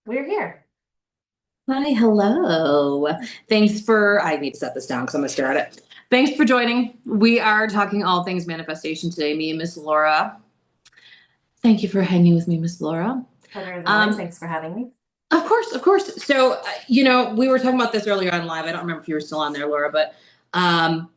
We're here. Hi, hello. I need to set this down because I'm going to stare at it. Thanks for joining. We are talking all things manifestation today, me and Miss Laura. Thank you for hanging with me, Miss Laura. Pleasure as always. Um, Thanks for having me. of course, of course. So, we were talking about this earlier on live. I don't remember if you were still on there, Laura, but um,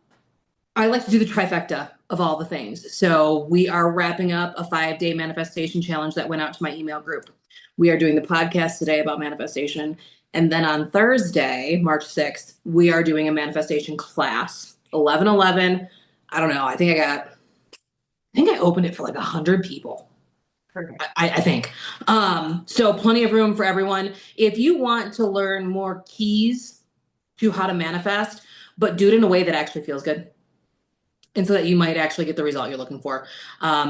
I like to do the trifecta of all the things. So we are wrapping up a 5-day manifestation challenge that went out to my email group. We are doing the podcast today about manifestation. And then on Thursday, March 6th, we are doing a manifestation class, 11/11. I don't know. I think I opened it for like 100 people. Perfect. I think. So plenty of room for everyone. If you want to learn more keys to how to manifest, but do it in a way that actually feels good, and so that you might actually get the result you're looking for.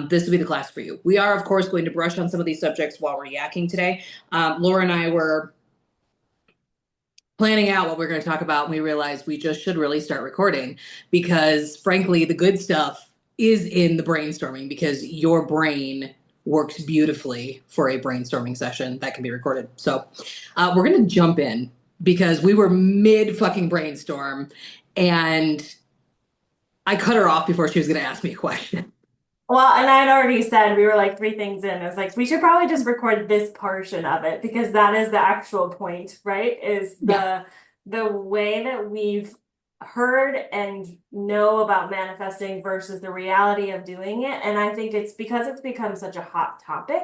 This will be the class for you. We are, of course, going to brush on some of these subjects while we're yakking today. Laura and I were planning out what we're going to talk about, and we realized we just should really start recording because, frankly, the good stuff is in the brainstorming because your brain works beautifully for a brainstorming session that can be recorded. So we're going to jump in because we were mid fucking brainstorm and I cut her off before she was going to ask me a question. Well, and I'd already said we were like three things in. I was like, we should probably just record this portion of it because that is the actual point, right? Is Yeah. the way that we've heard and know about manifesting versus the reality of doing it. And I think it's because it's become such a hot topic.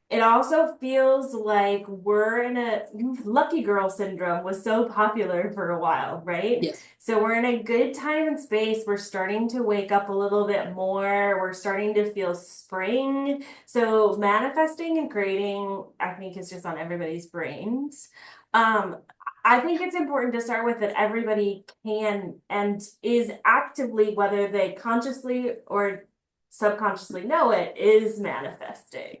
It also feels like we're in a lucky girl syndrome was so popular for a while, right? Yes. So we're in a good time and space. We're starting to wake up a little bit more. We're starting to feel spring. So manifesting and creating, I think, is just on everybody's brains. Um, I think it's important to start with that everybody can and is actively, whether they consciously or subconsciously know it, is manifesting.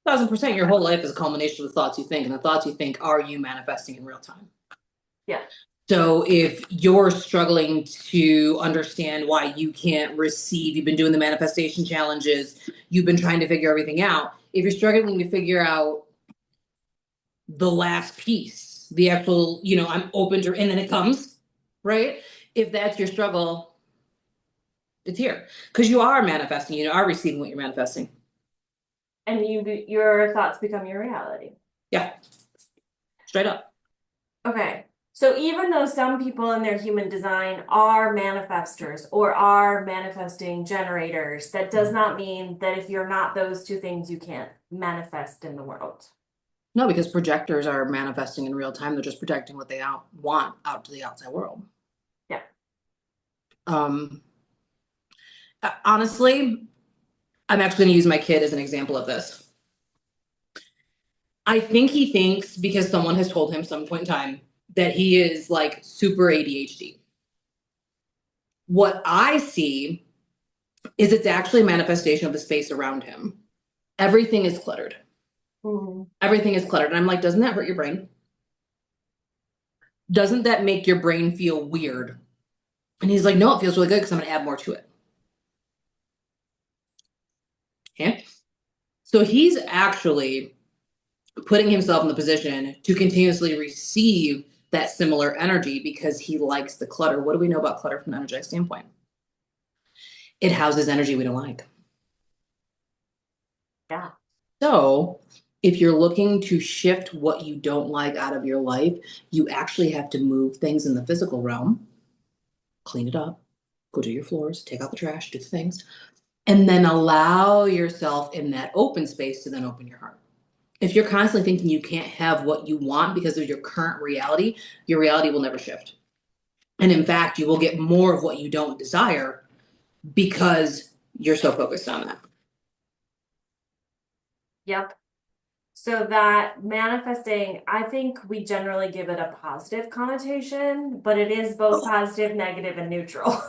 1,000%. Your whole life is a culmination of the thoughts you think, and the thoughts you think are you manifesting in real time. Yeah. So if you're struggling to understand why you can't receive, you've been doing the manifestation challenges, you've been trying to figure everything out. If you're struggling to figure out the last piece, the actual, I'm open to, and then it comes, right? If that's your struggle, it's here because you are manifesting, you are receiving what you're manifesting. And your thoughts become your reality. Yeah, straight up. Okay. So even though some people in their human design are manifestors or are manifesting generators, that does not mean that if you're not those two things, you can't manifest in the world. No, because projectors are manifesting in real time. They're just projecting what they want out to the outside world. Yeah. Um, Honestly, I'm actually going to use my kid as an example of this. I think he thinks because someone has told him some point in time that he is like super ADHD. What I see is it's actually a manifestation of the space around him. Everything is cluttered. Mhm. Everything is cluttered. And I'm like, doesn't that hurt your brain? Doesn't that make your brain feel weird? And he's like, no, it feels really good because I'm going to add more to it. Okay. So he's actually putting himself in the position to continuously receive that similar energy because he likes the clutter. What do we know about clutter from an energetic standpoint? It houses energy we don't like. Yeah. So if you're looking to shift what you don't like out of your life, you actually have to move things in the physical realm, clean it up, go to your floors, take out the trash, do the things, and then allow yourself in that open space to then open your heart. If you're constantly thinking you can't have what you want because of your current reality, your reality will never shift. And in fact, you will get more of what you don't desire because you're so focused on that. Yep. So that manifesting, I think we generally give it a positive connotation, but it is both positive, negative, and neutral.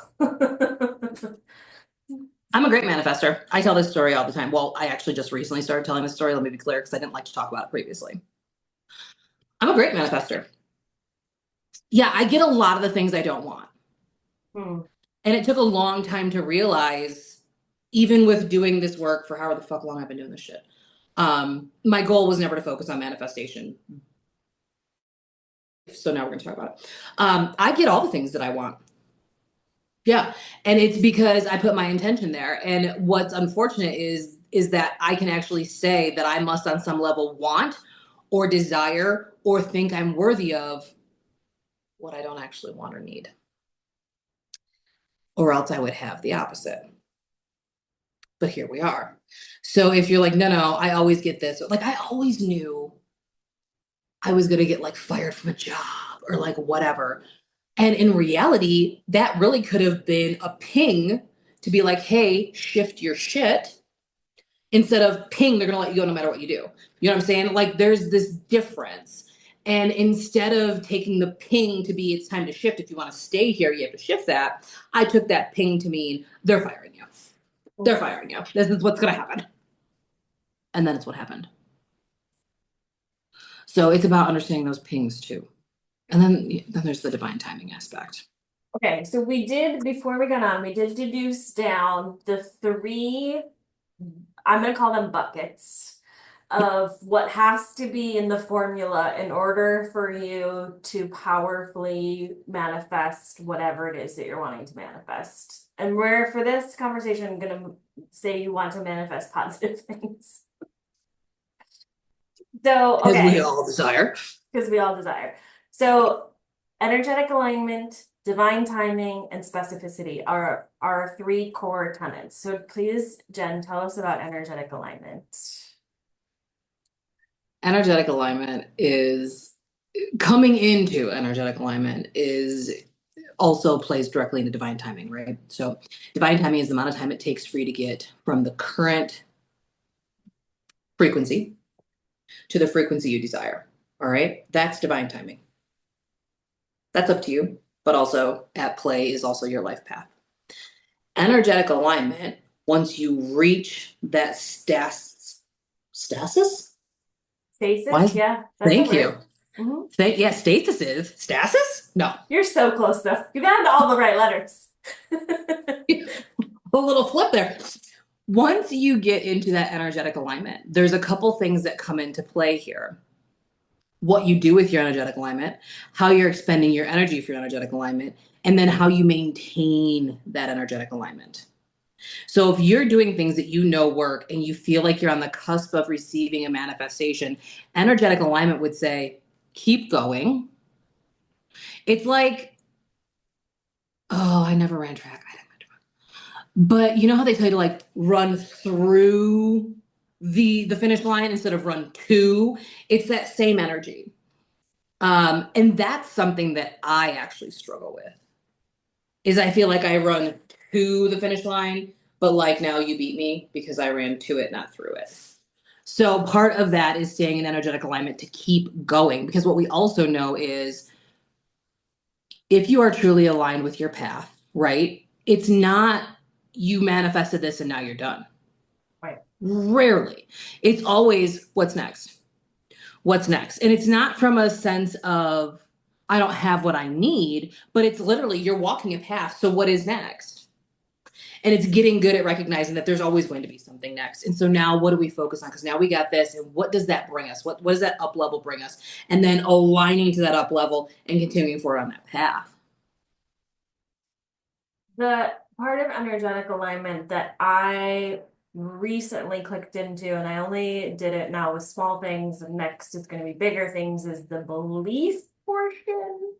I'm a great manifester. I tell this story all the time. Well, I actually just recently started telling this story. Let me be clear because I didn't like to talk about it previously. I'm a great manifester. Yeah, I get a lot of the things I don't want. Hmm. And it took a long time to realize, even with doing this work for however the fuck long I've been doing this shit, My goal was never to focus on manifestation. So now we're going to talk about it. I get all the things that I want. Yeah. And it's because I put my intention there. And what's unfortunate is that I can actually say that I must on some level want or desire or think I'm worthy of what I don't actually want or need. Or else I would have the opposite. But here we are. So if you're like, no, I always get this. Like I always knew I was going to get like fired from a job or like whatever. And in reality, that really could have been a ping to be like, hey, shift your shit instead of ping, they're going to let you go no matter what you do. You know what I'm saying? Like there's this difference. And instead of taking the ping to be it's time to shift, if you want to stay here, you have to shift that. I took that ping to mean they're firing you. They're firing you. This is what's going to happen. And then it's what happened. So it's about understanding those pings too. And then there's the divine timing aspect. Okay, so we did, before we got on, we did deduce down the three, I'm going to call them buckets of what has to be in the formula in order for you to powerfully manifest whatever it is that you're wanting to manifest. And we're, for this conversation, I'm going to say you want to manifest positive things. So, Because okay. we all desire. Because we all desire. So, energetic alignment, divine timing, and specificity are our three core tenets. So please, Jen, tell us about energetic alignment. Energetic alignment is coming into energetic alignment is also plays directly into divine timing, right? So divine timing is the amount of time it takes for you to get from the current frequency to the frequency you desire. All right. That's divine timing. That's up to you, but also at play is also your life path. Energetic alignment, once you reach that stasis? Stasis, yeah. Thank you. Yeah, stasis is stasis? No. You're so close though. You got all the right letters. A little flip there. Once you get into that energetic alignment, there's a couple things that come into play here. What you do with your energetic alignment, how you're expending your energy for your energetic alignment, and then how you maintain that energetic alignment. So if you're doing things that you know work and you feel like you're on the cusp of receiving a manifestation, energetic alignment would say, keep going. It's like, oh, I never ran track. But you know how they tell you to like run through the finish line instead of run to? It's that same energy. And that's something that I actually struggle with. Is I feel like I run to the finish line, but like now you beat me because I ran to it, not through it. So part of that is staying in energetic alignment to keep going. Because what we also know is if you are truly aligned with your path, right? It's not you manifested this and now you're done. Right. Rarely. It's always what's next. What's next? And it's not from a sense of I don't have what I need, but it's literally you're walking a path. So what is next? And it's getting good at recognizing that there's always going to be something next. And so now what do we focus on? Because now we got this. And what does that bring us? What does that up level bring us? And then aligning to that up level and continuing forward on that path. The part of energetic alignment that I recently clicked into, and I only did it now with small things, and next is going to be bigger things, is the belief portion.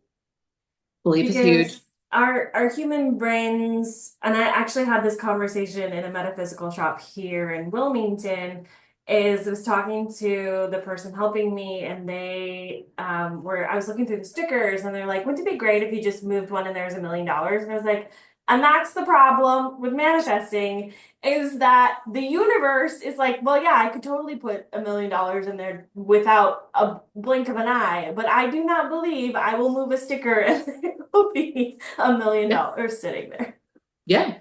Belief is huge. Our human brains, and I actually had this conversation in a metaphysical shop here in Wilmington, I was talking to the person helping me, and they I was looking through the stickers, and they're like, wouldn't it be great if you just moved one and there's $1 million? And I was like, and that's the problem with manifesting, is that the universe is like, well, yeah, I could totally put $1 million in there without a blink of an eye, but I do not believe I will move a sticker and there will be $1 million sitting there. Yeah.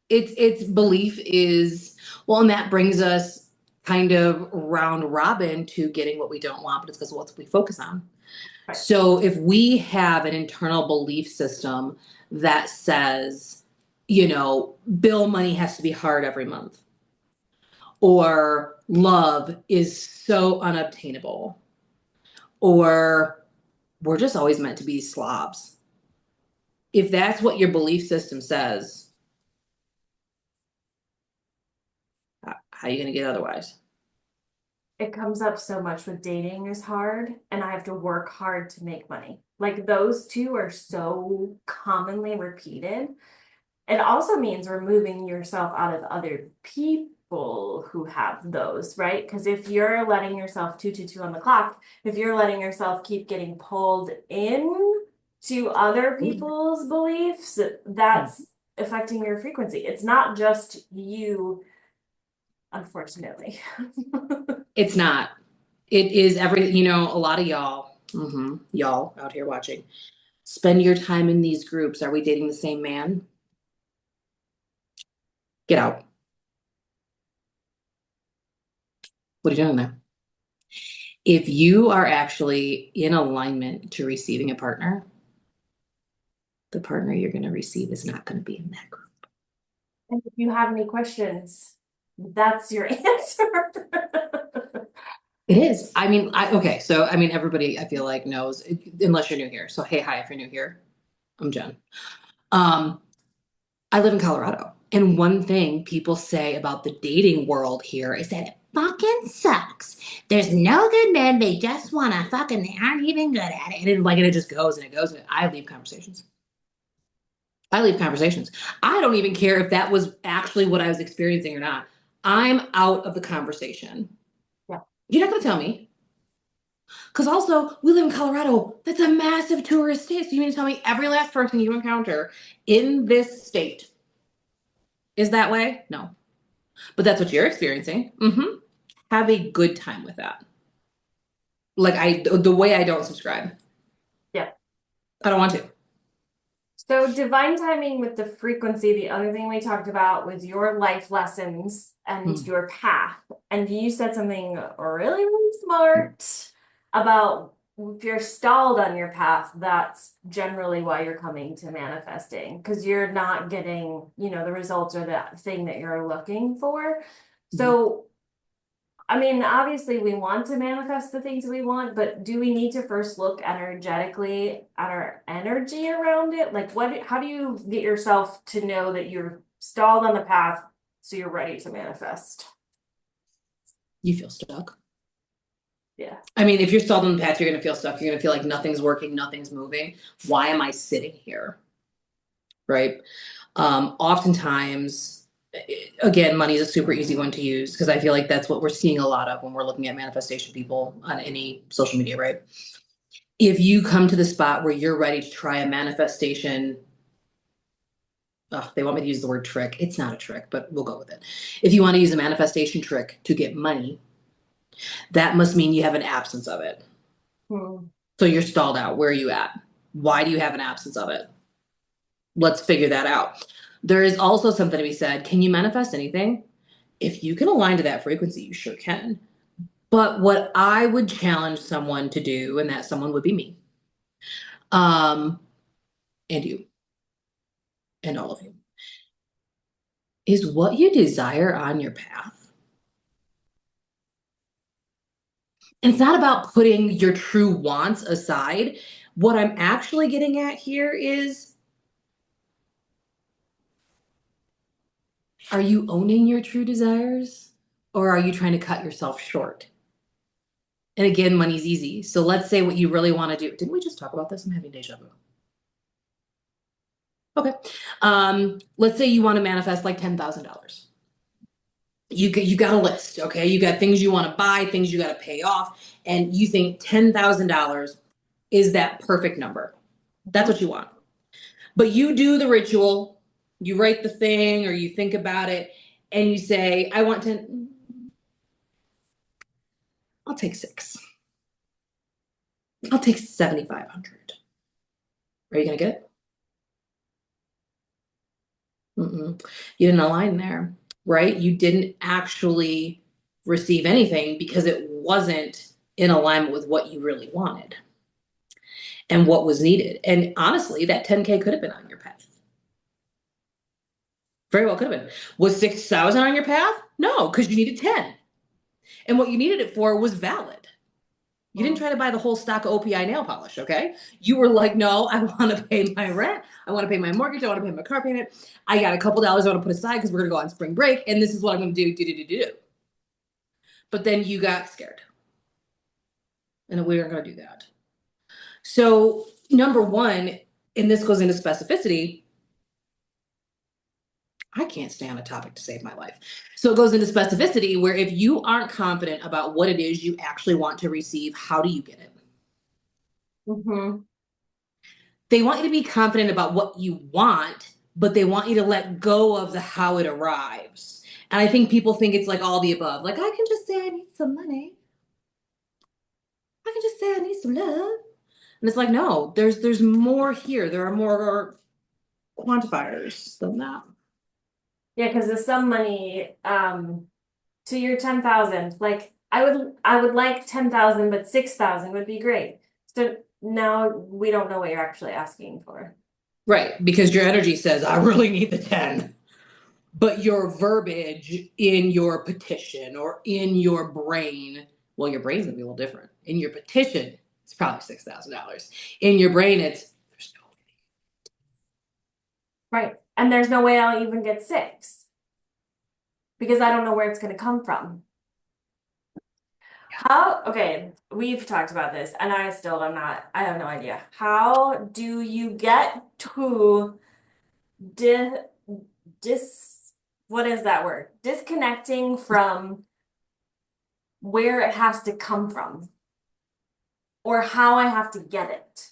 It's belief is, well, and that brings us kind of round robin to getting what we don't want, but it's because what we focus on. Right. So if we have an internal belief system that says, bill money has to be hard every month, or love is so unobtainable, or we're just always meant to be slobs. If that's what your belief system says, how are you going to get otherwise? It comes up so much with dating is hard, and I have to work hard to make money. Like those two are so commonly repeated. It also means removing yourself out of other people who have those, right? Because if you're letting yourself two on the clock, if you're letting yourself keep getting pulled in to other people's beliefs, that's affecting your frequency. It's not just you, unfortunately. It's not. It is a lot of y'all, y'all out here watching, spend your time in these groups. Are we dating the same man? Get out. What are you doing there? If you are actually in alignment to receiving a partner, the partner you're going to receive is not going to be in that group. And if you have any questions, that's your answer. It is. I mean, everybody I feel like knows, unless you're new here. So, hey, hi, if you're new here, I'm Jenn. I live in Colorado. And one thing people say about the dating world here is that it fucking sucks. There's no good men. They just want to fucking, they aren't even good at it. And it just goes and it goes. And I leave conversations. I don't even care if that was actually what I was experiencing or not. I'm out of the conversation. Yeah. You're not going to tell me. Because also, we live in Colorado. That's a massive tourist state. So you mean to tell me every last person you encounter in this state is that way? No. But that's what you're experiencing. Have a good time with that. The way I don't subscribe. Yeah. I don't want to. So divine timing with the frequency, the other thing we talked about was your life lessons and your path. And you said something really, really smart about if you're stalled on your path, that's generally why you're coming to manifesting, because you're not getting, the results or that thing that you're looking for. So I mean, obviously we want to manifest the things we want, but do we need to first look energetically at our energy around it? Like how do you get yourself to know that you're stalled on the path so you're ready to manifest? You feel stuck. Yeah. I mean, if you're stalled on the path, you're going to feel stuck. You're going to feel like nothing's working, nothing's moving. Why am I sitting here? Right? Oftentimes, again, money is a super easy one to use because I feel like that's what we're seeing a lot of when we're looking at manifestation people on any social media, right? If you come to the spot where you're ready to try a manifestation, they want me to use the word trick. It's not a trick, but we'll go with it. If you want to use a manifestation trick to get money, that must mean you have an absence of it. So you're stalled out. Where are you at? Why do you have an absence of it? Let's figure that out. There is also something to be said. Can you manifest anything? If you can align to that frequency, you sure can. But what I would challenge someone to do, and that someone would be me, and you, and all of you, is what you desire on your path. And it's not about putting your true wants aside. What I'm actually getting at here is, are you owning your true desires, or are you trying to cut yourself short? And again, money's easy. So let's say what you really want to do. Didn't we just talk about this? I'm having deja vu. Okay. Let's say you want to manifest like $10,000. You got a list, okay? You got things you want to buy, things you got to pay off, and you think $10,000 is that perfect number. That's what you want. But you do the ritual, you write the thing, or you think about it, and you say, I want 10. I'll take 6. I'll take 7,500. Are you going to get it? You didn't align there, right? You didn't actually receive anything because it wasn't in alignment with what you really wanted and what was needed. And honestly, that 10K could have been on your path. Very well could have been. Was 6,000 on your path? No, because you needed 10. And what you needed it for was valid. You didn't try to buy the whole stock of OPI nail polish, okay? You were like, no, I want to pay my rent. I want to pay my mortgage. I want to pay my car payment. I got a couple dollars I want to put aside because we're going to go on spring break. And this is what I'm going to do. But then you got scared. And we aren't going to do that. So number one, and this goes into specificity, I can't stay on a topic to save my life. So it goes into specificity where if you aren't confident about what it is you actually want to receive, how do you get it? Mm-hmm. They want you to be confident about what you want, but they want you to let go of the how it arrives. And I think people think it's like all the above. Like, I can just say I need some money. I can just say I need some love. And it's like, no, there's more here. There are more quantifiers than that. Yeah, because the sum money, to your 10,000, like I would like 10,000, but 6,000 would be great. So now we don't know what you're actually asking for. Right, because your energy says, I really need the 10. But your verbiage in your petition or in your brain, well, your brain's gonna be a little different. In your petition, it's probably $6,000. In your brain, there's no. Right. And there's no way I'll even get 6 because I don't know where it's going to come from. Okay, we've talked about this and I have no idea. How do you get to what is that word? Disconnecting from where it has to come from or how I have to get it.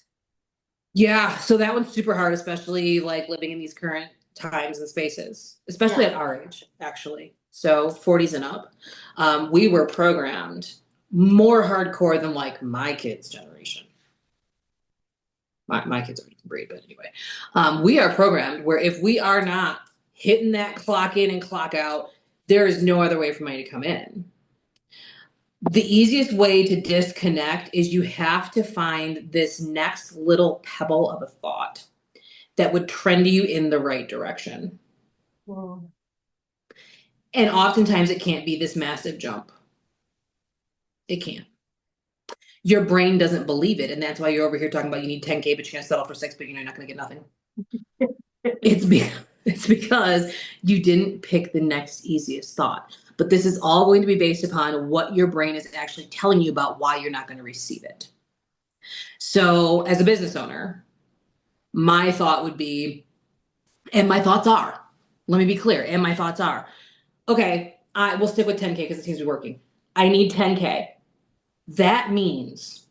Yeah, so that one's super hard, especially like living in these current times and spaces, especially at our age, actually. So 40s and up. We were programmed more hardcore than like my kids' generation. My kids are a different breed, but anyway. We are programmed where if we are not hitting that clock in and clock out, there is no other way for money to come in. The easiest way to disconnect is you have to find this next little pebble of a thought that would trend you in the right direction. Mm. And oftentimes it can't be this massive jump. It can't. Your brain doesn't believe it. And that's why you're over here talking about you need 10K, but you're going to settle for 6, but you're not going to get nothing. It's because you didn't pick the next easiest thought. But this is all going to be based upon what your brain is actually telling you about why you're not going to receive it. So as a business owner, my thought would be, and my thoughts are, let me be clear, and my thoughts are, okay, I will stick with 10K because it seems to be working. I need 10K. That means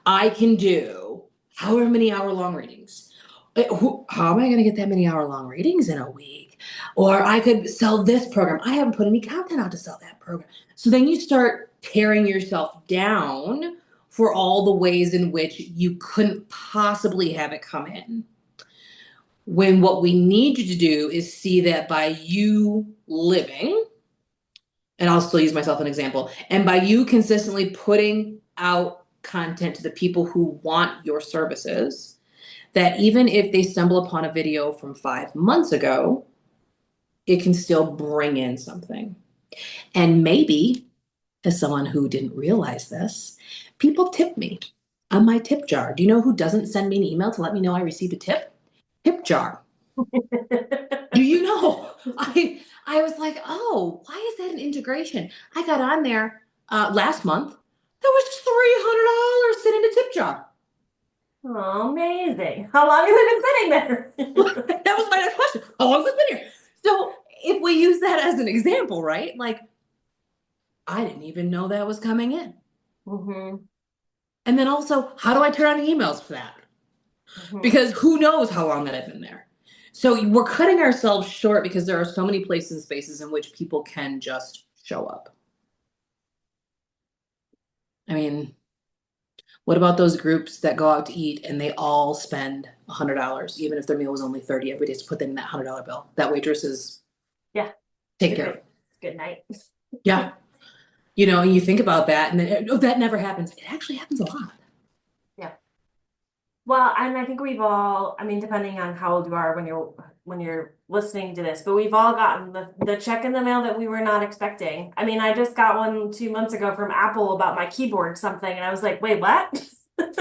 I can do however many hour-long readings. How am I going to get that many hour-long readings in a week? Or I could sell this program. I haven't put any content out to sell that program. So then you start tearing yourself down for all the ways in which you couldn't possibly have it come in. When what we need you to do is see that by you living, and I'll still use myself as an example, and by you consistently putting out content to the people who want your services, that even if they stumble upon a video from 5 months ago, it can still bring in something. And maybe, as someone who didn't realize this, people tip me on my tip jar. Do you know who doesn't send me an email to let me know I received a tip? Tip jar. Do you know? I was like, oh, why is that an integration? I got on there last month. There was $300 sitting in a tip jar. Oh, amazing. How long has it been sitting there? That was my next question. How long has it been here? So if we use that as an example, right? Like, I didn't even know that was coming in. Mm-hmm. And then also, how do I turn on the emails for that? Mm-hmm. Because who knows how long that I've been there. So we're cutting ourselves short because there are so many places and spaces in which people can just show up. I mean, what about those groups that go out to eat and they all spend $100, even if their meal was only 30 every day, to put them in that $100 bill? That waitress is take care of it. Good night. Yeah. You know, and you think about that and then that never happens. It actually happens a lot. Yeah. Well, and I think we've all, I mean, depending on how old you are when you're when you're listening to this, but we've all gotten the check in the mail that we were not expecting. I mean, I just got one 2 months ago from Apple about my keyboard something, and I was like, wait, what?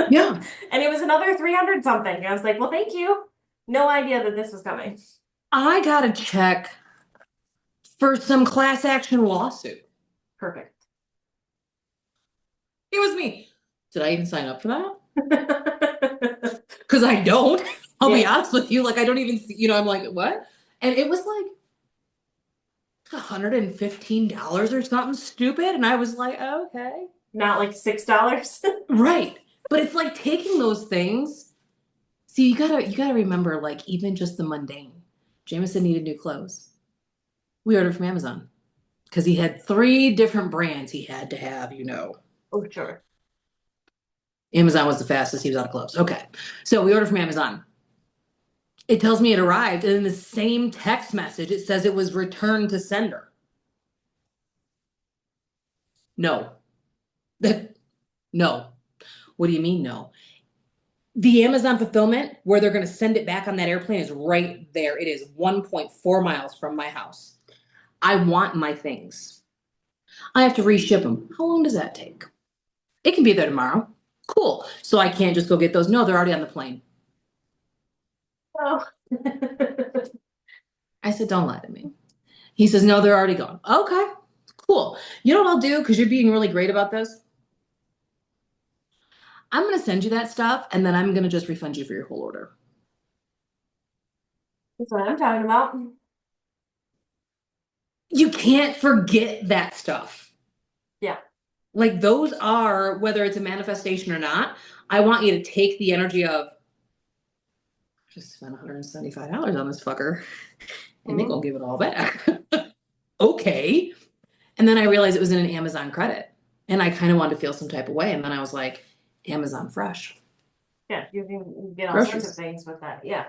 Yeah. And it was another 300 something. And I was like, well, thank you. No idea that this was coming. I got a check for some class action lawsuit. Perfect. It was me. Did I even sign up for that? Because I don't. I'll be honest with you. Like, I don't even, I'm like, what? And it was like $115 or something stupid. And I was like, okay. Not like $6. Right. But it's like taking those things. See, you gotta remember, like, even just the mundane. Jameson needed new clothes. We ordered from Amazon because he had 3 different brands he had to have. Oh, sure. Amazon was the fastest. He was out of clothes. Okay. So we ordered from Amazon. It tells me it arrived, and in the same text message, it says it was returned to sender. No. No. What do you mean, no? The Amazon fulfillment, where they're going to send it back on that airplane, is right there. It is 1.4 miles from my house. I want my things. I have to reship them. How long does that take? It can be there tomorrow. Cool. So I can't just go get those. No, they're already on the plane. Oh. I said, don't lie to me. He says, no, they're already gone. Okay, cool. You know what I'll do? Because you're being really great about this. I'm going to send you that stuff, and then I'm going to just refund you for your whole order. That's what I'm talking about. You can't forget that stuff. Yeah. Like, those are, whether it's a manifestation or not, I want you to take the energy of, just spent $175 on this fucker, and they're going to give it all back. Okay. And then I realized it was in an Amazon credit, and I kind of wanted to feel some type of way. And then I was like, Amazon Fresh. Yeah, you can get all Groceries. sorts of things with that. Yeah.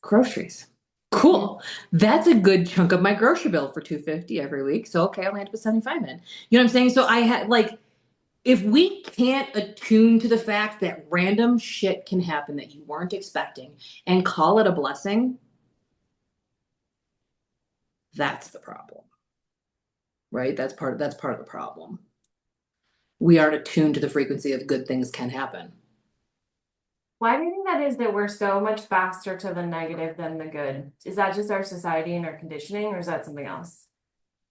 Groceries. Cool. That's a good chunk of my grocery bill for $250 every week. So okay, I only had to put 75 in. You know what I'm saying? So I had, like, if we can't attune to the fact that random shit can happen that you weren't expecting and call it a blessing, that's the problem. Right? That's part of the problem. We aren't attuned to the frequency of good things can happen. Why do you think that is, that we're so much faster to the negative than the good? Is that just our society and our conditioning, or is that something else?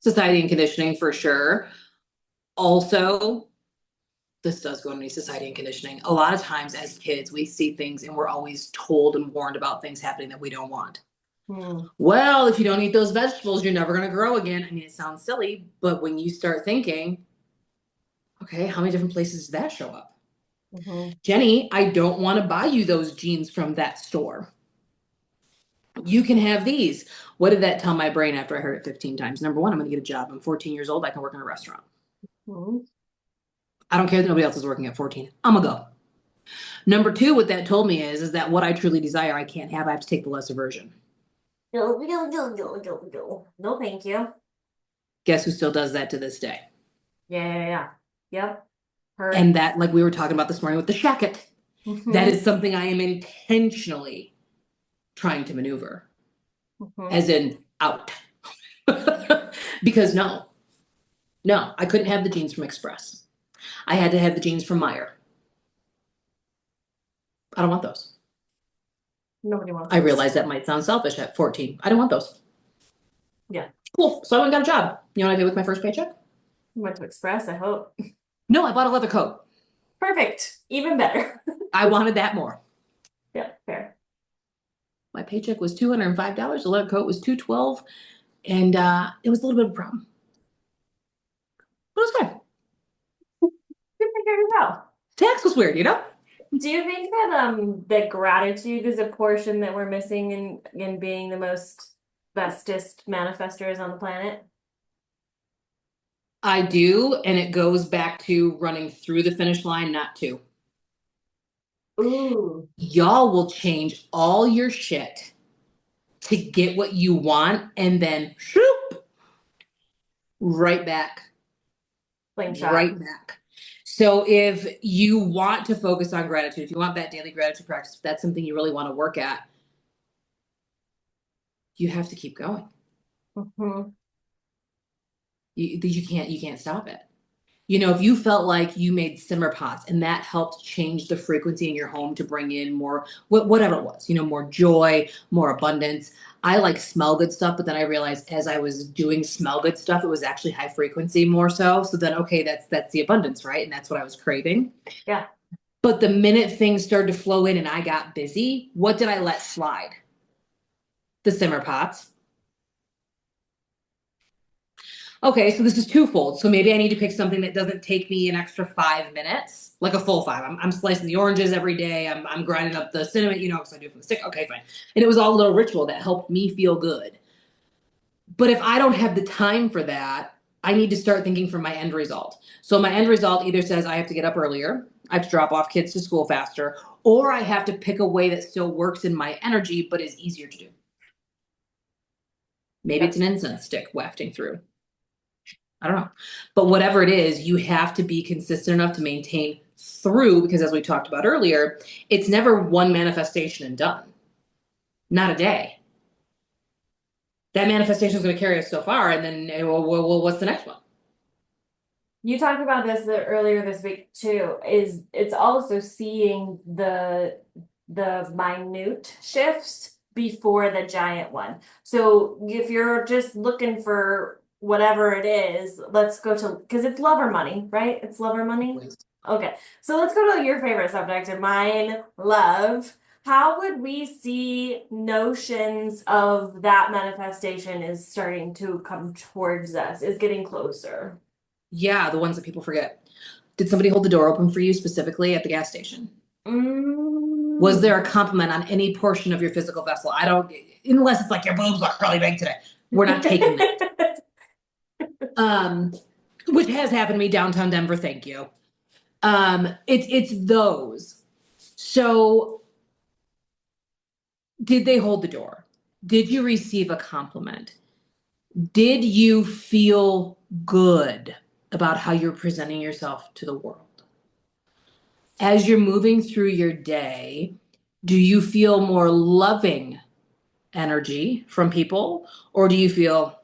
Society and conditioning for sure. Also, this does go into society and conditioning. A lot of times as kids, we see things and we're always told and warned about things happening that we don't want. Well, if you don't eat those vegetables, you're never going to grow again. I mean, it sounds silly, but when you start thinking, okay, how many different places does that show up? Jenny, I don't want to buy you those jeans from that store. You can have these. What did that tell my brain after I heard it 15 times? Number one, I'm going to get a job. I'm 14 years old. I can work in a restaurant. I don't care that nobody else is working at 14. I'm going to go. Number two, what that told me is that what I truly desire, I can't have. I have to take the lesser version. No, thank you. Guess who still does that to this day? Yeah. Yep. And that, like we were talking about this morning with the shacket, that is something I am intentionally trying to maneuver, as in out. Because no, I couldn't have the jeans from Express. I had to have the jeans from Meyer. I don't want those. Nobody wants I realize that might sound selfish at 14. I don't want those. Yeah. Cool. So I went and got a job. You know what I did with my first paycheck? You went to Express, I hope. No, I bought a leather coat. Perfect. Even better. I wanted that more. Yeah, fair. My paycheck was $205. The leather coat was $212. And it was a little bit of a problem. But it was fine. You figured it out. Tax was weird, you know? Do you think that that gratitude is a portion that we're missing in being the most bestest manifestors on the planet? I do, and it goes back to running through the finish line, not to. Ooh. Y'all will change all your shit to get what you want, and then shoop, right back. Slingshot. Right back. So if you want to focus on gratitude, if you want that daily gratitude practice, if that's something you really want to work at, you have to keep going. Mhm. You can't stop it. You know, if you felt like you made simmer pots and that helped change the frequency in your home to bring in more, whatever it was, you know, more joy, more abundance. I like smell good stuff, but then I realized as I was doing smell good stuff, it was actually high frequency more so. So then, okay, that's the abundance, right? And that's what I was craving. Yeah. But the minute things started to flow in and I got busy, what did I let slide? The simmer pots. Okay, so this is twofold. So maybe I need to pick something that doesn't take me an extra 5 minutes, like a full five. I'm slicing the oranges every day. I'm grinding up the cinnamon, you know, because I do it from the stick. Okay, fine. And it was all a little ritual that helped me feel good. But if I don't have the time for that, I need to start thinking for my end result. So my end result either says I have to get up earlier, I have to drop off kids to school faster, or I have to pick a way that still works in my energy but is easier to do. Maybe Yep. it's an incense stick wafting through. I don't know. But whatever it is, you have to be consistent enough to maintain through, because as we talked about earlier, it's never one manifestation and done. Not a day. That manifestation is going to carry us so far, and then, well, what's the next one? You talked about this earlier this week too, is it's also seeing the minute shifts before the giant one. So if you're just looking for whatever it is, let's go to, because it's love or money, right? It's love or money. Okay, so let's go to your favorite subject and mine, love. How would we see notions of that manifestation is starting to come towards us, is getting closer? Yeah, the ones that people forget. Did somebody hold the door open for you specifically at the gas station? Was there a compliment on any portion of your physical vessel? I don't, unless it's like your boobs look really big today. We're not taking that. Which has happened to me downtown Denver. Thank you. It's those. So, did they hold the door? Did you receive a compliment? Did you feel good about how you're presenting yourself to the world? As you're moving through your day, do you feel more loving energy from people, or do you feel,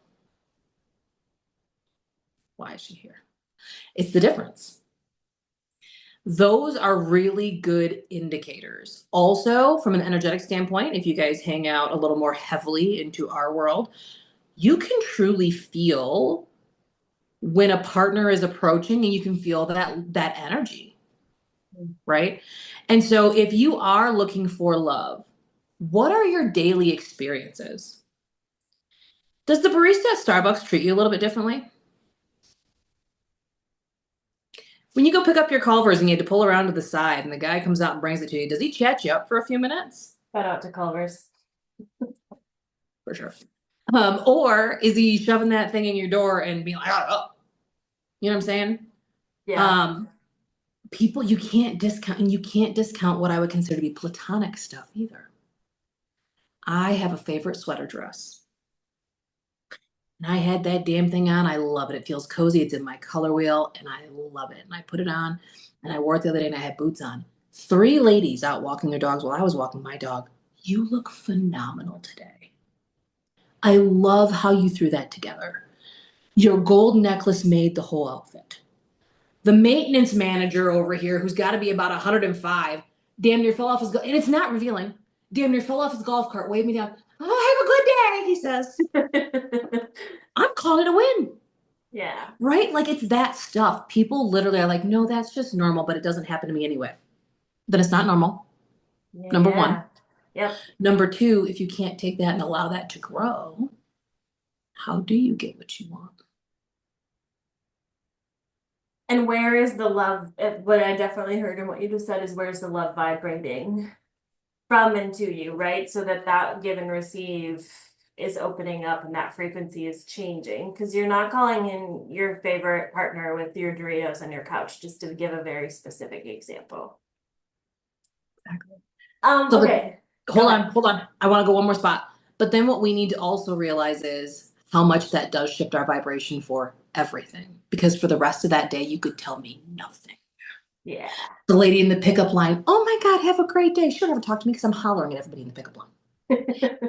why is she here? It's the difference. Those are really good indicators. Also, from an energetic standpoint, if you guys hang out a little more heavily into our world, you can truly feel when a partner is approaching, and you can feel that energy, right? And so if you are looking for love, what are your daily experiences? Does the barista at Starbucks treat you a little bit differently? When you go pick up your Culvers and you had to pull around to the side and the guy comes out and brings it to you, does he chat you up for a few minutes? Shout out to Culver's. For sure. Or is he shoving that thing in your door and being like, oh, you know what I'm saying? Yeah. People, you can't discount what I would consider to be platonic stuff either. I have a favorite sweater dress. And I had that damn thing on. I love it. It feels cozy. It's in my color wheel and I love it. And I put it on and I wore it the other day and I had boots on. 3 ladies out walking their dogs while I was walking my dog. You look phenomenal today. I love how you threw that together. Your gold necklace made the whole outfit. The maintenance manager over here, who's got to be about 105, damn near fell off his and it's not revealing. Damn near fell off his golf cart, waved me down. Oh, have a good day, he says. I'm calling it a win. Yeah. Right? Like it's that stuff. People literally are like, no, that's just normal, but it doesn't happen to me anyway. Then it's not normal. Number one. Yep. Number two, if you can't take that and allow that to grow, how do you get what you want? And where is the love? What I definitely heard and what you just said is, where's the love vibrating from and to you, right? So that give and receive is opening up and that frequency is changing, because you're not calling in your favorite partner with your Doritos on your couch, just to give a very specific example. Exactly. Okay. Hold on. I want to go one more spot. But then what we need to also realize is how much that does shift our vibration for everything. Because for the rest of that day, you could tell me nothing. Yeah. The lady in the pickup line, oh my God, have a great day. She'll never talk to me because I'm hollering at everybody in the pickup line.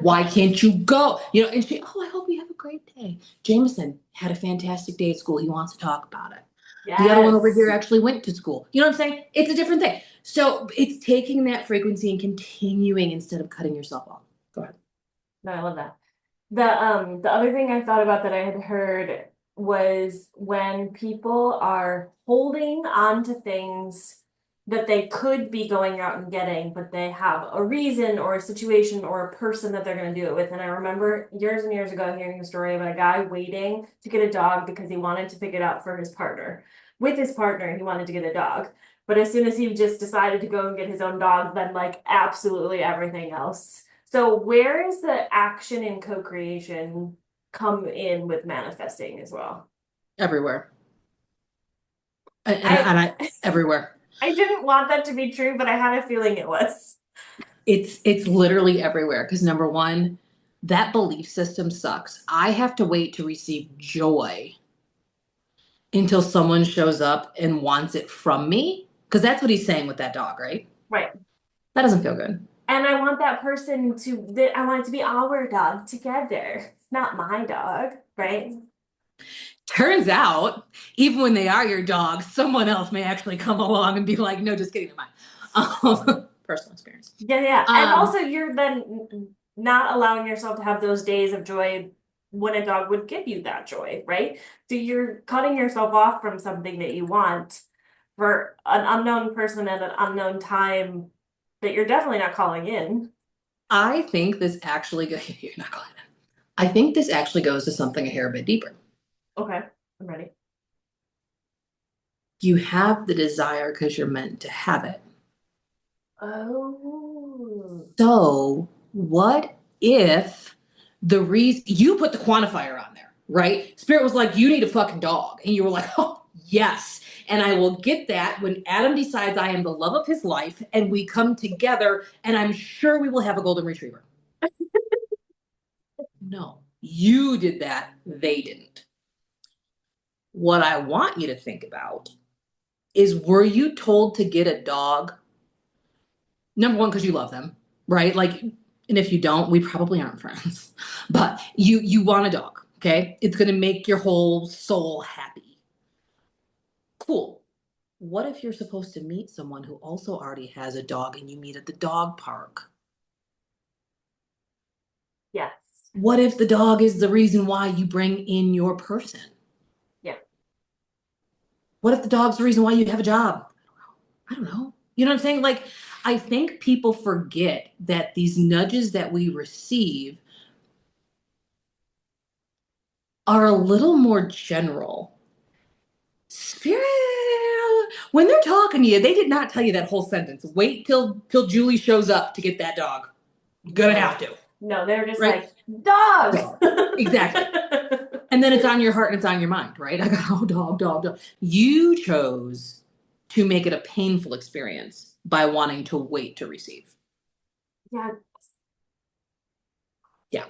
Why can't you go? You know, and she, oh, I hope you have a great day. Jameson had a fantastic day at school. He wants to talk about it. The other one over Yes. here actually went to school. You know what I'm saying? It's a different thing. So it's taking that frequency and continuing instead of cutting yourself off. Go ahead. No, I love that. The other thing I thought about that I had heard was when people are holding on to things that they could be going out and getting, but they have a reason or a situation or a person that they're going to do it with. And I remember years and years ago hearing a story about a guy waiting to get a dog because he wanted to pick it up for his partner. With his partner, he wanted to get a dog. But as soon as he just decided to go and get his own dog, then like absolutely everything else. So where is the action in co-creation come in with manifesting as well? Everywhere. I Everywhere. I didn't want that to be true, but I had a feeling it was. It's literally everywhere. Because number one, that belief system sucks. I have to wait to receive joy until someone shows up and wants it from me. Because that's what he's saying with that dog, right? Right. That doesn't feel good. And I want that person to, I want it to be our dog together, not my dog, right? Turns out, even when they are your dog, someone else may actually come along and be like, no, just kidding, they're mine. Personal experience. Yeah, yeah. And also you're then not allowing yourself to have those days of joy when a dog would give you that joy, right? So you're cutting yourself off from something that you want for an unknown person at an unknown time that you're definitely not calling in. I think this actually you're not calling it. I think this actually goes to something a hair bit deeper. Okay, I'm ready. You have the desire because you're meant to have it. Oh. So, what if the reason you put the quantifier on there, right? Spirit was like, you need a fucking dog. And you were like, oh, yes. And I will get that when Adam decides I am the love of his life and we come together, and I'm sure we will have a golden retriever. No, you did that. They didn't. What I want you to think about is, were you told to get a dog? Number one, because you love them, right? Like, and if you don't, we probably aren't friends. But you want a dog, okay? It's gonna make your whole soul happy. Cool. What if you're supposed to meet someone who also already has a dog and you meet at the dog park? Yes. What if the dog is the reason why you bring in your person? Yeah. What if the dog's the reason why you have a job? I don't know. You know what I'm saying? Like, I think people forget that these nudges that we receive are a little more general. Spirit, when they're talking to you, they did not tell you that whole sentence. Wait till Julie shows up to get that dog. You're gonna have to. No, they're just Right? like, dog. Exactly. And then it's on your heart and it's on your mind, right? I go, oh, dog, dog, dog. You chose to make it a painful experience by wanting to wait to receive. Yeah. Yeah.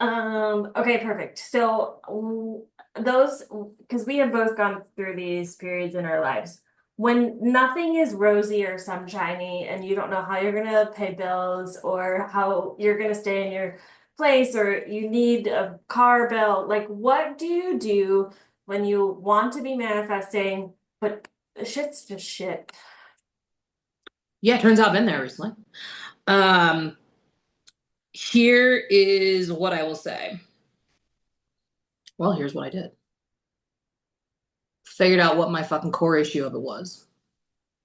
Okay, perfect. So those, because we have both gone through these periods in our lives when nothing is rosy or sunshiny and you don't know how you're gonna pay bills or how you're gonna stay in your place or you need a car bill. Like, what do you do when you want to be manifesting, but shit's just shit? Yeah, it turns out I've been there recently. Here is what I will say. Well, here's what I did. Figured out what my fucking core issue of it was.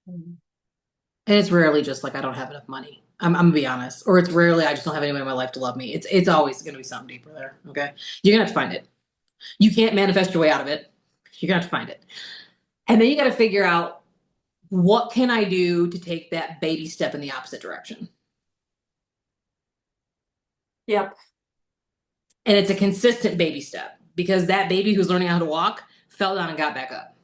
Mm-hmm. And it's rarely just like I don't have enough money. I'm gonna be honest. Or it's rarely I just don't have anyone in my life to love me. It's always gonna be something deeper there. Okay. You're gonna have to find it. You can't manifest your way out of it. You're gonna have to find it. And then you gotta figure out, what can I do to take that baby step in the opposite direction? Yep. And it's a consistent baby step, because that baby who's learning how to walk fell down and got back up.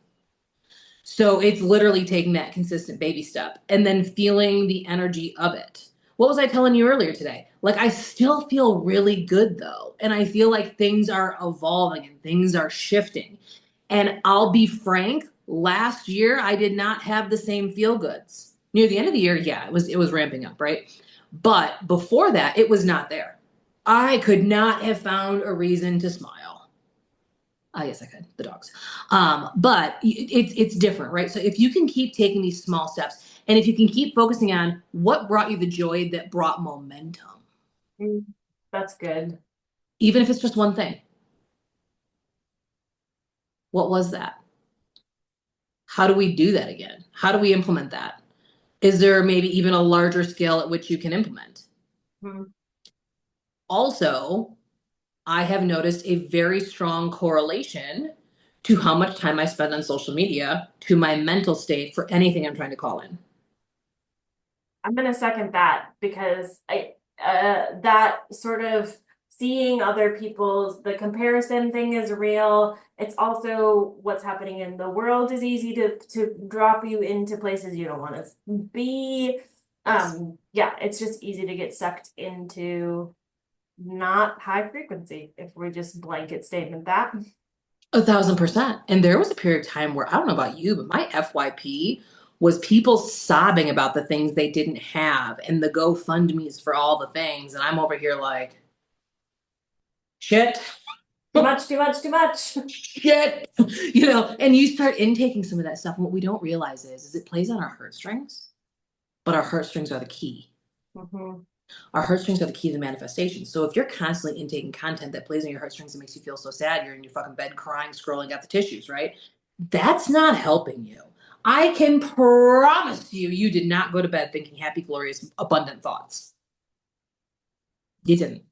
So it's literally taking that consistent baby step and then feeling the energy of it. What was I telling you earlier today? Like, I still feel really good though. And I feel like things are evolving and things are shifting. And I'll be frank, last year I did not have the same feel goods. Near the end of the year, yeah, it was ramping up, right? But before that, it was not there. I could not have found a reason to smile. Yes, I could. The dogs. But it's different, right? So if you can keep taking these small steps, and if you can keep focusing on what brought you the joy that brought momentum, That's good. even if it's just one thing. What was that? How do we do that again? How do we implement that? Is there maybe even a larger scale at which you can implement? Mhm. Also, I have noticed a very strong correlation to how much time I spend on social media to my mental state for anything I'm trying to call in. I'm gonna second that because that sort of seeing other people's the comparison thing is real. It's also what's happening in the world is easy to drop you into places you don't want to be. Yeah, it's just easy to get sucked into not high frequency if we just blanket statement that. 1,000%. And there was a period of time where I don't know about you, but my FYP was people sobbing about the things they didn't have and the GoFundMe's for all the things. And I'm over here like, shit, Too much, too much, too much. shit, and you start intaking some of that stuff. And what we don't realize is it plays on our heartstrings, but our heartstrings are the key. Mm-hmm. Our heartstrings are the key to the manifestation. So if you're constantly intaking content that plays on your heartstrings and makes you feel so sad, you're in your fucking bed crying, scrolling at the tissues, right? That's not helping you. I can promise you, you did not go to bed thinking happy, glorious, abundant thoughts. You didn't.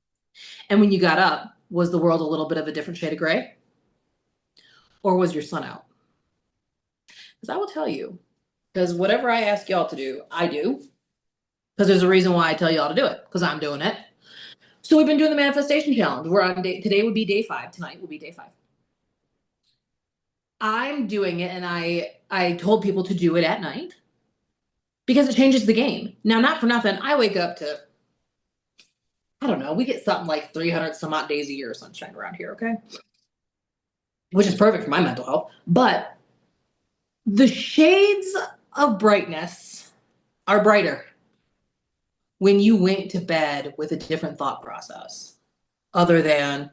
And when you got up, was the world a little bit of a different shade of gray? Or was your sun out? Because I will tell you, because whatever I ask y'all to do, I do. Because there's a reason why I tell y'all to do it, because I'm doing it. So we've been doing the manifestation challenge. We're on today would be day 5. Tonight will be day 5. I'm doing it, and I told people to do it at night because it changes the game. Now, not for nothing, I wake up to, I don't know, we get something like 300 some odd days a year of sunshine around here, okay? Which is perfect for my mental health. But the shades of brightness are brighter when you went to bed with a different thought process, other than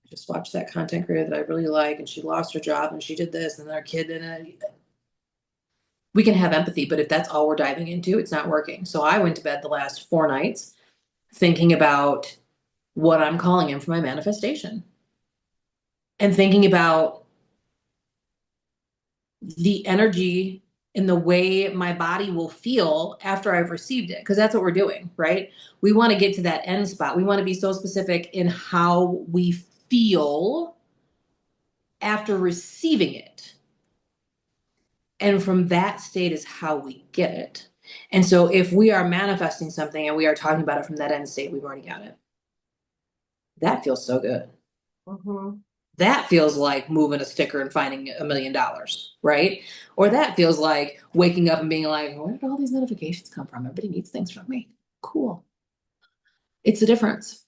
just watch that content creator that I really like, and she lost her job, and she did this, and their kid didn't. We can have empathy, but if that's all we're diving into, it's not working. So I went to bed the last 4 nights thinking about what I'm calling in for my manifestation and thinking about the energy and the way my body will feel after I've received it. Because that's what we're doing, right? We want to get to that end spot. We want to be so specific in how we feel after receiving it. And from that state is how we get it. And so if we are manifesting something and we are talking about it from that end state, we've already got it. That feels so good. Mm-hmm. That feels like moving a sticker and finding $1 million, right? Or that feels like waking up and being like, where did all these notifications come from? Everybody needs things from me. Cool. It's the difference.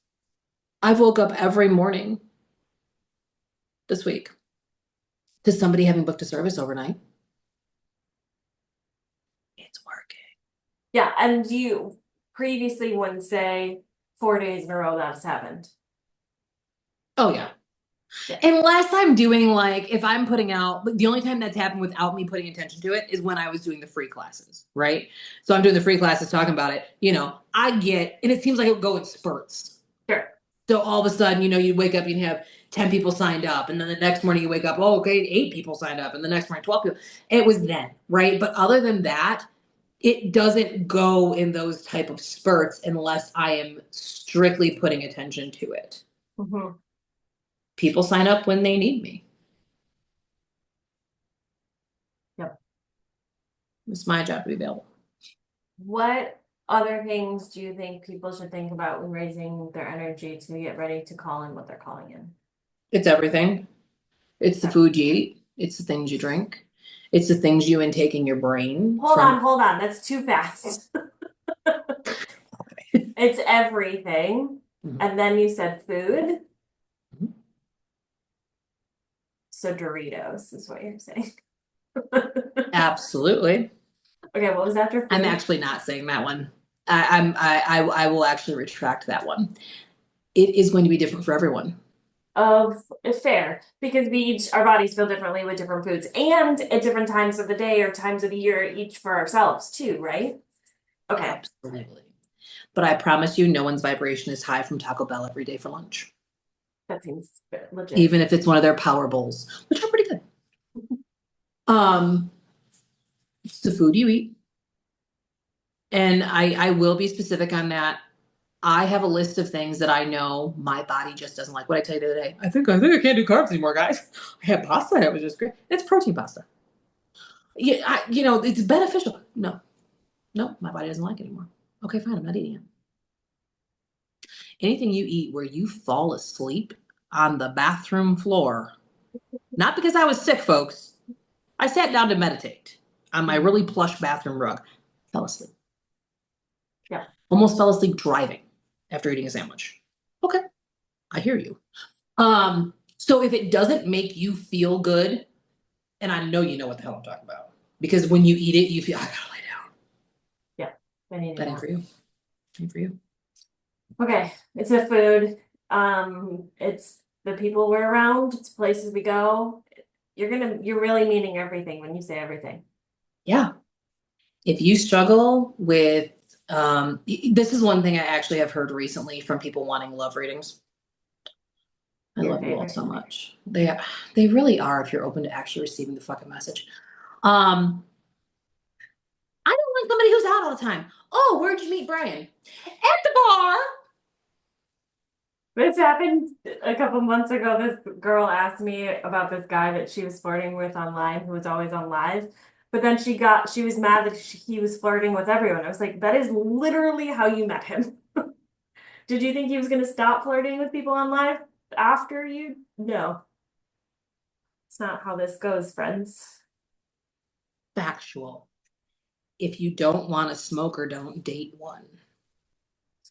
I've woke up every morning this week to somebody having booked a service overnight. It's working. Yeah, and you previously wouldn't say 4 days in a row that's happened. Oh, yeah. Yeah. Unless I'm doing like, if I'm putting out, the only time that's happened without me putting attention to it is when I was doing the free classes, right? So I'm doing the free classes talking about it. I get, and it seems like it would go in spurts. Sure. So all of a sudden, you'd wake up, you'd have 10 people signed up. And then the next morning you wake up, oh, okay, 8 people signed up. And the next morning, 12 people. It was then, right? But other than that, it doesn't go in those type of spurts unless I am strictly putting attention to it. Mm-hmm. People sign up when they need me. Yep. It's my job to be available. What other things do you think people should think about when raising their energy to get ready to call in what they're calling in? It's everything. It's the food you eat. It's the things you drink. It's the things you intake in your brain. Hold on. That's too fast. It's everything. Mhm. And then you said food. Mhm. So Doritos is what you're saying. Absolutely. Okay, what was after food? I'm actually not saying that one. I will actually retract that one. It is going to be different for everyone. Of fair, because our bodies feel differently with different foods and at different times of the day or times of the year, each for ourselves too, right? Okay. Absolutely. But I promise you, no one's vibration is high from Taco Bell every day for lunch. That seems legit. Even if it's one of their power bowls, which are pretty good. It's the food you eat. And I will be specific on that. I have a list of things that I know my body just doesn't like. What I tell you the other day, I think I can't do carbs anymore, guys. I had pasta, it was just great. It's protein pasta. Yeah, it's beneficial. No, my body doesn't like it anymore. Okay, fine, I'm not eating it. Anything you eat where you fall asleep on the bathroom floor, not because I was sick, folks. I sat down to meditate on my really plush bathroom rug, fell asleep. Yeah. Almost fell asleep driving after eating a sandwich. Okay, I hear you. So if it doesn't make you feel good, and I know you know what the hell I'm talking about, because when you eat it, you feel, I gotta lay down. Yeah. That ain't for you. Ain't for you. Okay. It's a food. It's the people we're around, it's places we go. You're really meaning everything when you say everything. Yeah. If you struggle with, this is one thing I actually have heard recently from people wanting love readings. I Your love you all favorite. so much. They really are if you're open to actually receiving the fucking message. I don't want somebody who's out all the time. Oh, where'd you meet Brian? At the bar. This happened a couple months ago. This girl asked me about this guy that she was flirting with online who was always on live. But then she was mad that he was flirting with everyone. I was like, that is literally how you met him. Did you think he was going to stop flirting with people on live after you? No. It's not how this goes, friends. Factual. If you don't want a smoker, don't date one.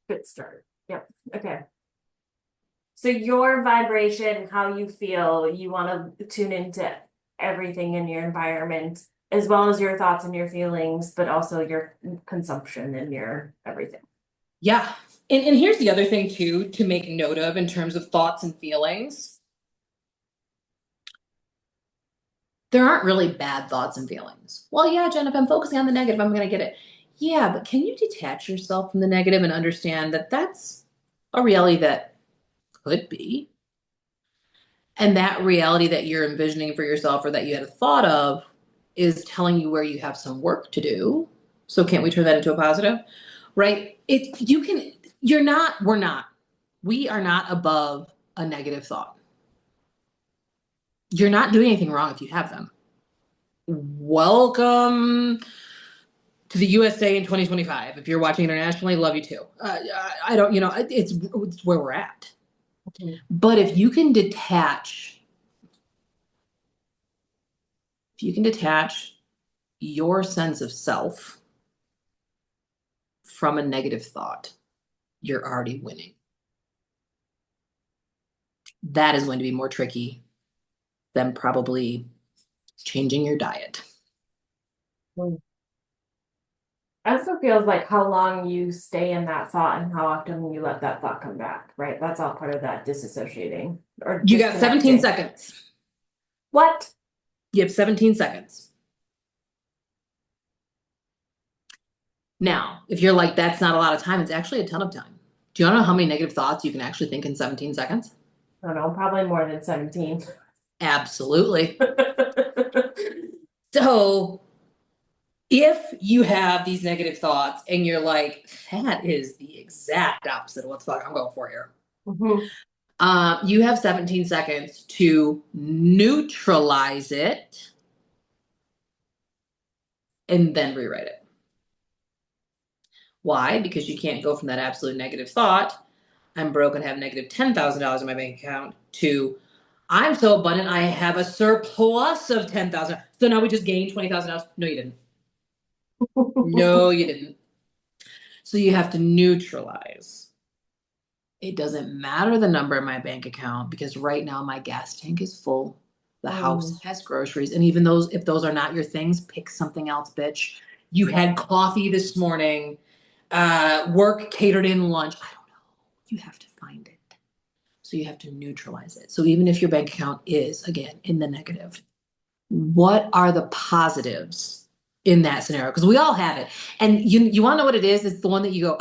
Good start. Yep. Okay. So your vibration, how you feel, you want to tune into everything in your environment, as well as your thoughts and your feelings, but also your consumption and your everything. Yeah. And here's the other thing too, to make note of in terms of thoughts and feelings. There aren't really bad thoughts and feelings. Well, yeah, Jen, if I'm focusing on the negative, I'm going to get it. Yeah, but can you detach yourself from the negative and understand that that's a reality that could be? And that reality that you're envisioning for yourself or that you had a thought of is telling you where you have some work to do. So can't we turn that into a positive? Right? We are not above a negative thought. You're not doing anything wrong if you have them. Welcome to the USA in 2025. If you're watching internationally, love you too. I don't, it's where we're at. Okay. But if you can detach your sense of self from a negative thought, you're already winning. That is going to be more tricky than probably changing your diet. Also feels like how long you stay in that thought and how often you let that thought come back, right? That's all part of that disassociating or You got 17 disconnecting. seconds. What? You have 17 seconds. Now, if you're like, that's not a lot of time, it's actually a ton of time. Do you want to know how many negative thoughts you can actually think in 17 seconds? I don't know, probably more than 17. Absolutely. So if you have these negative thoughts and you're like, that is the exact opposite of what the fuck I'm going for here. Mm-hmm. You have 17 seconds to neutralize it and then rewrite it. Why? Because you can't go from that absolute negative thought, I'm broke and have negative $10,000 in my bank account, to I'm so abundant, I have a surplus of 10,000. So now we just gained $20,000. No, you didn't. No, you didn't. So you have to neutralize. It doesn't matter the number in my bank account because right now my gas tank is full. The house has groceries. And even if those are not your things, pick something else, bitch. You had coffee this morning. Work catered in lunch. I don't know. You have to find it. So you have to neutralize it. So even if your bank account is, again, in the negative, what are the positives in that scenario? Because we all have it. And you want to know what it is? It's the one that you go,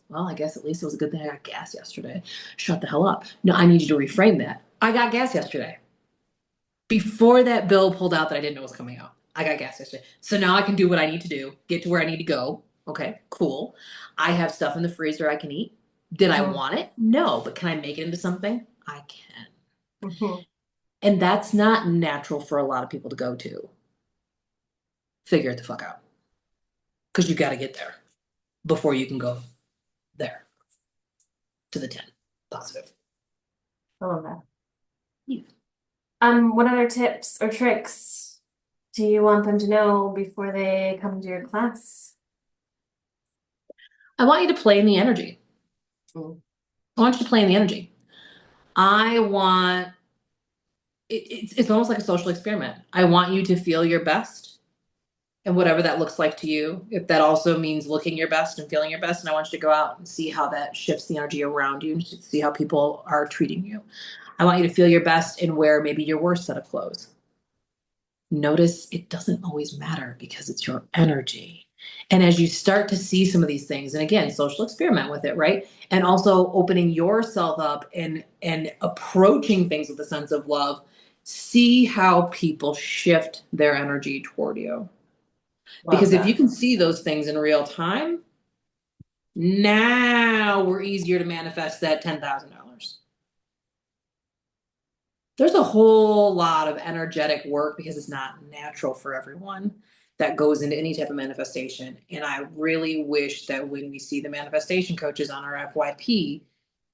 well, I guess at least it was a good thing I got gas yesterday. Shut the hell up. No, I need you to reframe that. I got gas yesterday. Before that bill pulled out that I didn't know was coming out, I got gas yesterday. So now I can do what I need to do, get to where I need to go. Okay, cool. I have stuff in the freezer I can eat. Did I want it? No, but can I make it into something? I can. Mm-hmm. And that's not natural for a lot of people to go to. Figure it the fuck out. Because you got to get there before you can go there to the 10 positive. I love that. Yeah. What other tips or tricks do you want them to know before they come to your class? I want you to play in the energy. Mm. I want you to play in the energy. I want it's almost like a social experiment. I want you to feel your best and whatever that looks like to you. If that also means looking your best and feeling your best, and I want you to go out and see how that shifts the energy around you and see how people are treating you. I want you to feel your best and wear maybe your worst set of clothes. Notice it doesn't always matter because it's your energy. And as you start to see some of these things, and again, social experiment with it, right? And also opening yourself up and approaching things with a sense of love, see how people shift their energy toward you. Because if you can see those things in real time, now we're easier to manifest that $10,000. There's a whole lot of energetic work because it's not natural for everyone that goes into any type of manifestation. And I really wish that when we see the manifestation coaches on our FYP,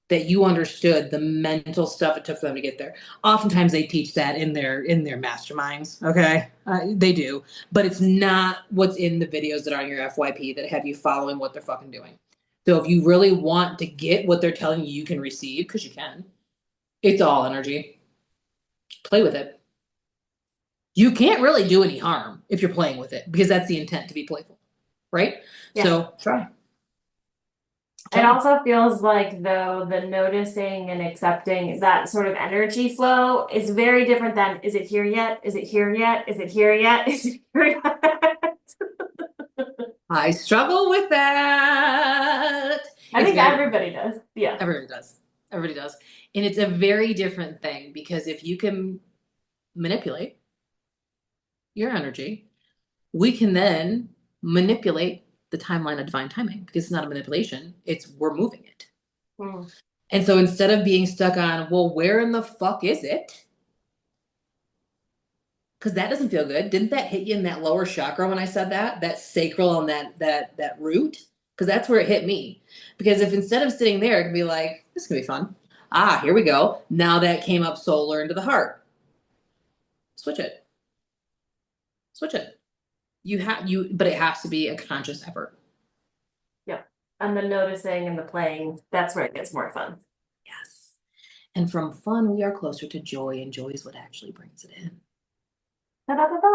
that you understood the mental stuff it took for them to get there. Oftentimes they teach that in their masterminds. Okay, they do, but it's not what's in the videos that are on your FYP that have you following what they're fucking doing. So if you really want to get what they're telling you, you can receive, because you can. It's all energy. Play with it. You can't really do any harm if you're playing with it, because that's the intent, to be playful, right? Yeah. So try. It also feels like, though, the noticing and accepting that sort of energy flow is very different than, is it here yet? Is it here yet? Is it here yet? Is it here yet? I struggle with that. I think everybody does. Yeah. Everybody does. Everybody does. And it's a very different thing, because if you can manipulate your energy, we can then manipulate the timeline of divine timing, because it's not a manipulation, it's we're moving it. Mm. And so instead of being stuck on, well, where in the fuck is it? Because that doesn't feel good. Didn't that hit you in that lower chakra when I said that sacral and that root? Because that's where it hit me. Because if instead of sitting there, it can be like, this is gonna be fun. Ah, here we go. Now that came up solar into the heart. Switch it. Switch it. But it has to be a conscious effort. Yep. And the noticing and the playing, that's where it gets more fun. Yes. And from fun, we are closer to joy, and joy is what actually brings it in. Da-da-da-da.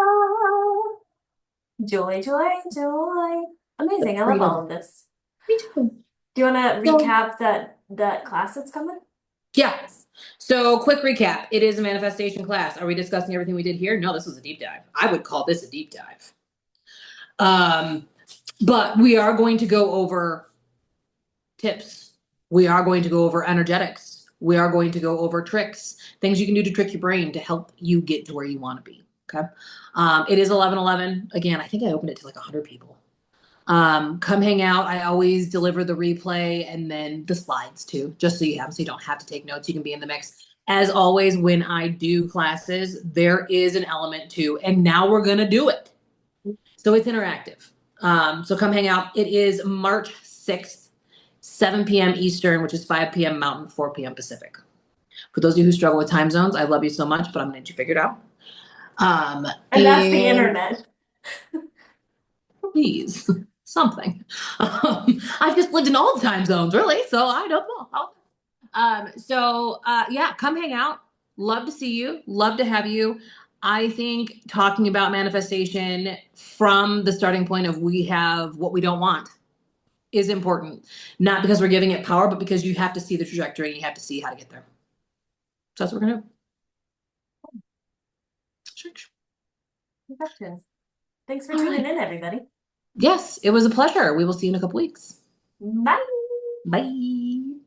Joy, joy, joy. Amazing. I love all of this. Me too. Do you want to recap that class that's coming? Yeah. So quick recap. It is a manifestation class. Are we discussing everything we did here? No, this was a deep dive. I would call this a deep dive. But we are going to go over tips. We are going to go over energetics. We are going to go over tricks, things you can do to trick your brain to help you get to where you want to be. Okay. It is 11/11. Again, I think I opened it to like 100 people. Come hang out. I always deliver the replay and then the slides too, just so you have them, so you don't have to take notes. You can be in the mix. As always, when I do classes, there is an element to, and now we're going to do it. So it's interactive. So come hang out. It is March 6th, 7 p.m. Eastern, which is 5 p.m. Mountain, 4 p.m. Pacific. For those of you who struggle with time zones, I love you so much, but I'm going to get you figured out. And that's the internet. Please, something. I've just lived in all the time zones, really, so I don't know. Yeah, come hang out. Love to see you. Love to have you. I think talking about manifestation from the starting point of we have what we don't want is important. Not because we're giving it power, but because you have to see the trajectory and you have to see how to get there. So that's what we're gonna do. Sure. Perfection. Thanks for All tuning right. in, everybody. Yes, it was a pleasure. We will see you in a couple weeks. Bye. Bye.